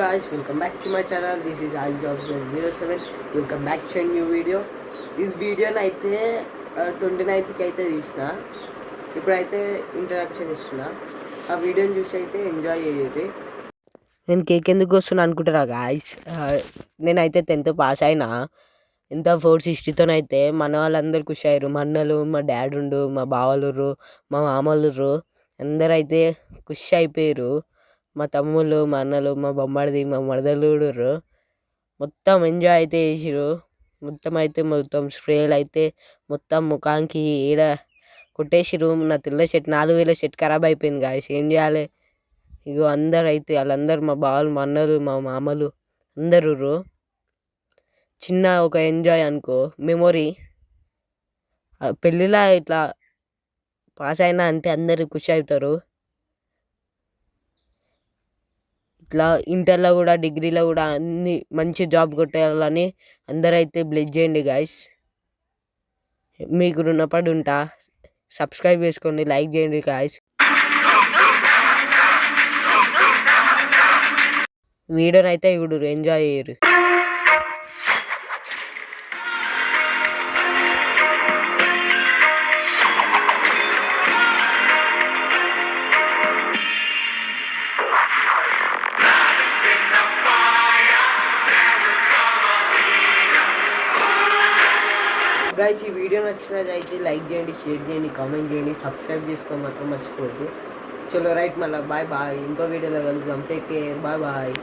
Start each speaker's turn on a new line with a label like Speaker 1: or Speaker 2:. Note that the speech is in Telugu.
Speaker 1: guys, welcome back to my channel. This is AliJobs07. Welcome back to a new video. This video అయితే 29th అయితే తీసిన. ఇప్పుడైతే ఇంట్రడక్షన్ ఇస్తున్నా. ఆ వీడియోని చూసి అయితే ఎంజాయ్ చేయండి. నేను కేక్ ఎందుకు వస్తున్నా అనుకుంటారా గాయస్? నేనైతే 10th పాస్ అయినా. ఇంత 460తోనైతే మన వాళ్ళందరూ ఖుషి అయ్యారు. మా అన్నలు, మా డాడీ, మా బావలు, మా మామలు అందరైతే ఖుషి అయిపోయారు. మా తమ్ముళ్ళు, మా అన్నలు, మా బొమ్మడిది, మా మరదలుడు మొత్తం ఎంజాయ్ అయితే చేసిరు. మొత్తం స్ప్రేలు అయితే మొత్తం ముఖానికి ఈడ కొట్టేసిరు. నా తెల్ల షర్ట్ 4000 షర్ట్ ఖరాబ్ అయిపోయింది గాయస్. ఏం చేయాలి? ఇగో వాళ్ళందరూ మా బావలు, మా అన్నలు, మా మామలు అందరు చిన్న ఒక ఎంజాయ్ అనుకో, మెమొరీ. పెళ్ళిలా ఇట్లా పాస్ అయినా అంటే అందరు ఖుషి అవుతారు. ఇట్లా ఇంటర్లో కూడా, డిగ్రీలో కూడా అన్ని మంచి జాబ్ కొట్టేయాలని అందరైతే బ్లెస్ చేయండి గాయస్. మీకు రుణపడి ఉంటా. సబ్స్క్రైబ్ చేసుకోండి, లైక్ చేయండి గాయస్. వీడియోనైతే ఇప్పుడు ఎంజాయ్ చేయరు. గైస్, ఈ వీడియో నచ్చినట్లయితే లైక్ చేయండి, షేర్ చేయండి, కామెంట్ చేయండి, సబ్స్క్రైబ్ చేసుకొని మాత్రం మర్చిపోవద్దు. చలో రైట్, మళ్ళీ బాయ్. ఇంకో వీడియోలో వెళ్దాం. Take care, bye.